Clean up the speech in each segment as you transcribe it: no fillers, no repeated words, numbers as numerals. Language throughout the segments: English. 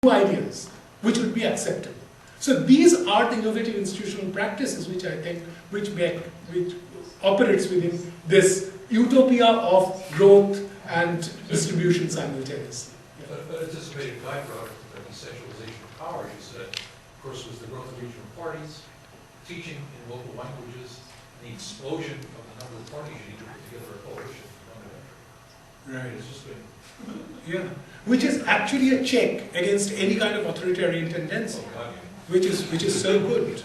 ideas which would be acceptable. So these are the innovative institutional practices which I think which operates within this utopia of growth and distribution simultaneously. But anticipated byproduct of the decentralization of power, you said, of course, was the growth of regional parties, teaching in local languages, the explosion of the number of parties you need to put together a coalition around the country. Right. It's just been... Yeah. Which is actually a check against any kind of authoritarian tendency, which is so good.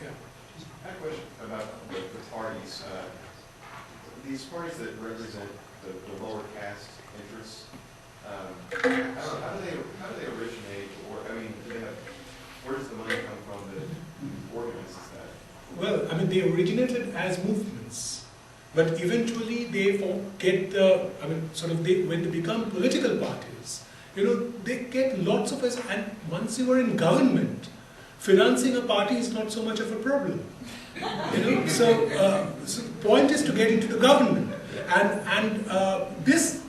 Yeah. I have a question about the parties. These parties that represent the lower caste interests, how do they originate, or I mean, where does the money come from that organizes that? Well, I mean, they originated as movements, but eventually they get the, I mean, sort of when they become political parties, they get lots of us, and once you are in government, financing a party is not so much of a problem. So the point is to get into the government, and this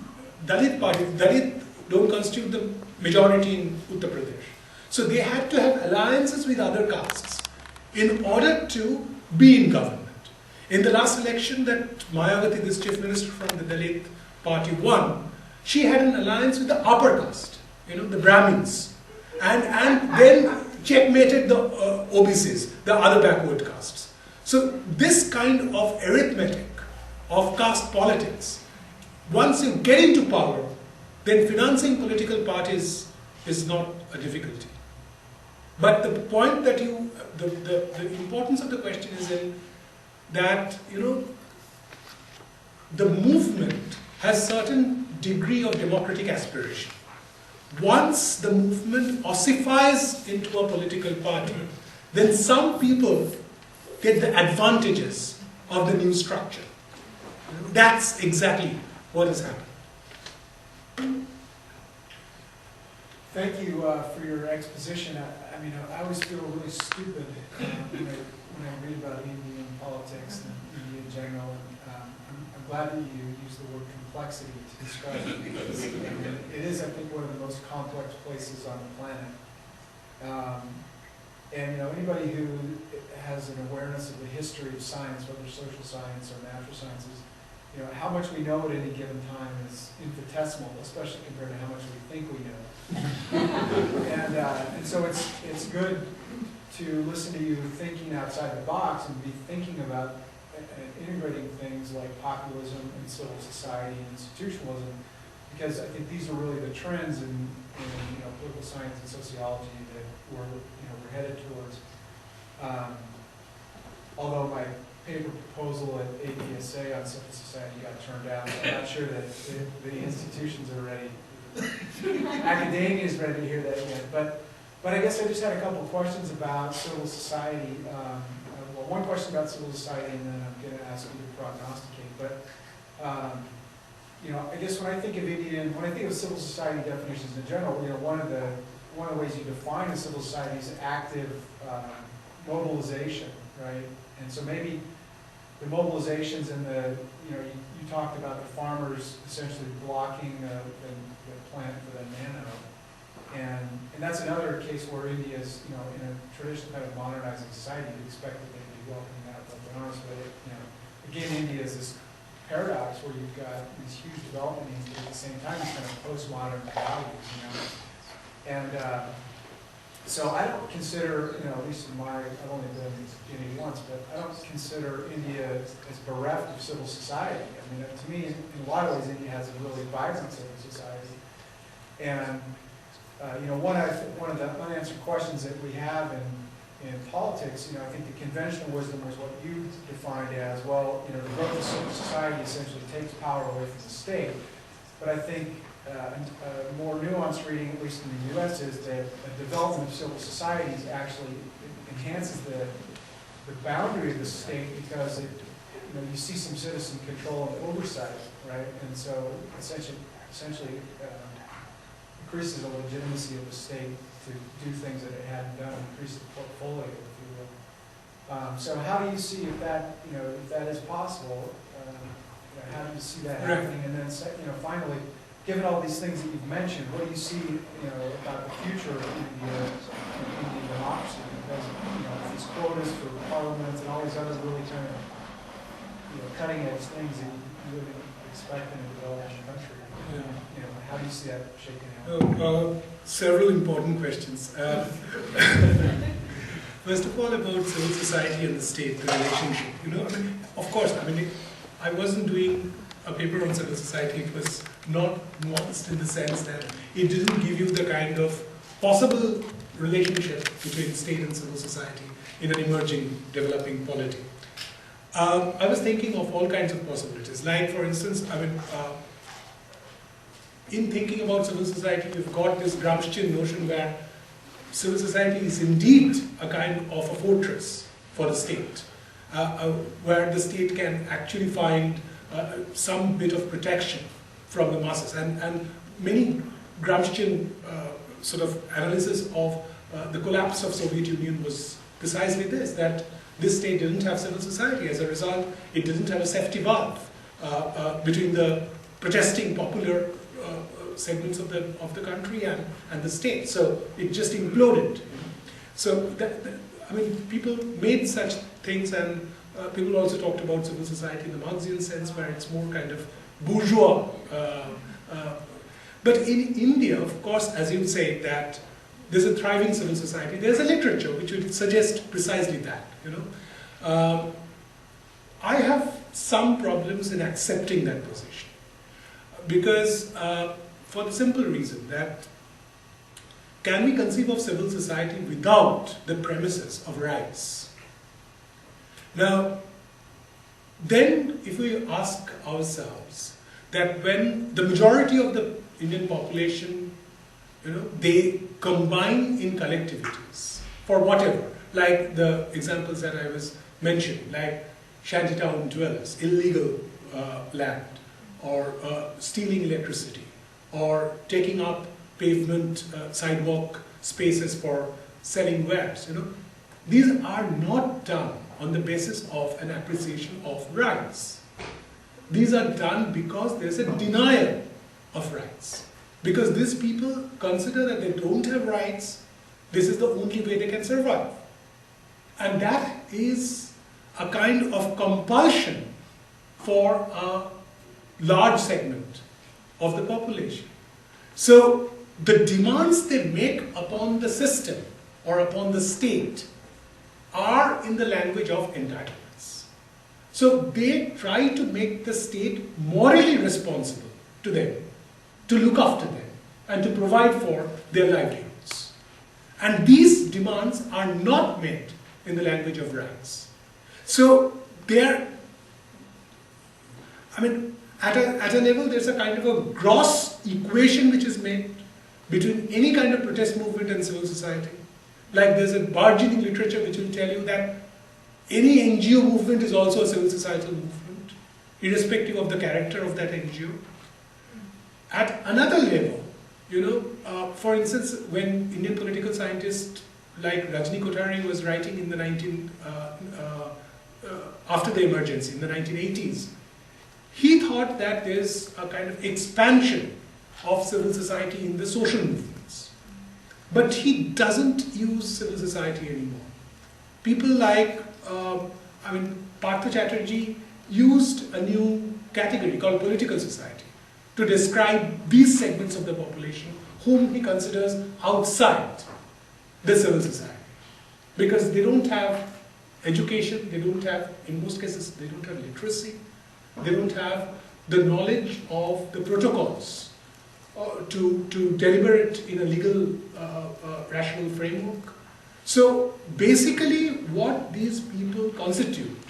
Dalit party, Dalit don't constitute the majority in Uttar Pradesh. So they had to have alliances with other castes in order to be in government. In the last election that Mayawati, this chief minister from the Dalit party, won, she had an alliance with the upper caste, the Brahmins, and then checkmated the OBCs, the other backward castes. So this kind of arithmetic of caste politics, once you get into power, then financing political parties is not a difficulty. But the point that the importance of the question is in that, the movement has certain degree of democratic aspiration. Once the movement ossifies into a political party, then some people get the advantages of the new structure. That's exactly what has happened. Thank you for your exposition. I mean, I always feel really stupid when I read about Indian politics and India in general. And, I'm glad that you use the word complexity to describe it, because it is, I think, one of the most complex places on the planet. And anybody who has an awareness of the history of science, whether social science or natural sciences, how much we know at any given time is infinitesimal, especially compared to how much we think we know. And so it's good to listen to you thinking outside the box and be thinking about integrating things like populism and civil society and institutionalism, because I think these are really the trends in political science and sociology that we're headed towards. Although my paper proposal at APSA on civil society got turned down, so I'm not sure that the institutions are ready. Academia is ready to hear that yet. But I guess I just had a couple of questions about civil society. Well, one question about civil society, and then I'm going to ask you to prognosticate. But I guess when I think of civil society definitions in general, one of the ways you define a civil society is active mobilization, right? And so maybe the mobilizations and you talked about the farmers essentially blocking the plant for the nano, and that's another case where India is, in a traditional kind of modernizing society, you'd expect that they'd be welcoming that with open arms, but again, India is this paradox where you've got these huge development needs, but at the same time, these kind of postmodern values, and so I don't consider, at least in I've only been in India once, but I don't consider India as bereft of civil society. I mean, to me, in a lot of ways, India has a really vibrant civil society. And, one of the unanswered questions that we have in politics, I think the conventional wisdom was what you defined as, well, the growth of civil society essentially takes power away from the state. But I think a more nuanced reading, at least in the U.S., is that a development of civil societies actually enhances the boundary of the state, because you see some citizen control and oversight, right? And so essentially increases the legitimacy of the state to do things that it hadn't done, increase the portfolio, if you will. So how do you see if that is possible? How do you see that happening? And then finally, given all these things that you've mentioned, what do you see, about the future of Indian democracy? Because, these quotas for parliament and all these other really kind of, cutting edge things that you wouldn't expect in a developing country. How do you see that shaking out? Several important questions. First of all, about civil society and the state, the relationship. Of course, I wasn't doing a paper on civil society. It was not nuanced in the sense that it didn't give you the kind of possible relationship between state and civil society in an emerging, developing polity. I was thinking of all kinds of possibilities. Like, for instance, in thinking about civil society, you've got this Gramscian notion where civil society is indeed a kind of a fortress for the state, where the state can actually find some bit of protection from the masses. And many Gramscian sort of analysis of the collapse of Soviet Union was precisely this, that this state didn't have civil society. As a result, it didn't have a safety valve between the protesting popular segments of the country and the state. So it just imploded. So people made such things, and people also talked about civil society in the Marxian sense, where it's more kind of bourgeois. But in India, of course, as you say, that there's a thriving civil society. There's a literature which would suggest precisely that. I have some problems in accepting that position, because for the simple reason that can we conceive of civil society without the premises of rights? Now, then if we ask ourselves that when the majority of the Indian population, they combine in collectivities for whatever, like the examples that I was mentioning, like shantytown dwellers, illegal land, or stealing electricity, or taking up pavement, sidewalk spaces for selling wares. These are not done on the basis of an appreciation of rights. These are done because there's a denial of rights. Because these people consider that they don't have rights, this is the only way they can survive. And that is a kind of compulsion for a large segment of the population. So the demands they make upon the system or upon the state are in the language of entitlements. So they try to make the state morally responsible to them, to look after them, and to provide for their livelihoods. And these demands are not met in the language of rights. So they're, at a level, there's a kind of a gross equation which is made between any kind of protest movement and civil society. Like there's a burgeoning literature which will tell you that any NGO movement is also a civil societal movement, irrespective of the character of that NGO. At another level, for instance, when Indian political scientists like Rajni Kothari was writing in the after the emergency, in the 1980s, he thought that there's a kind of expansion of civil society in the social movements. But he doesn't use civil society anymore. People like, Partha Chatterjee used a new category called political society to describe these segments of the population whom he considers outside the civil society. Because they don't have education, they don't have, in most cases, they don't have literacy, they don't have the knowledge of the protocols to deliberate in a legal, rational framework. So basically what these people constitute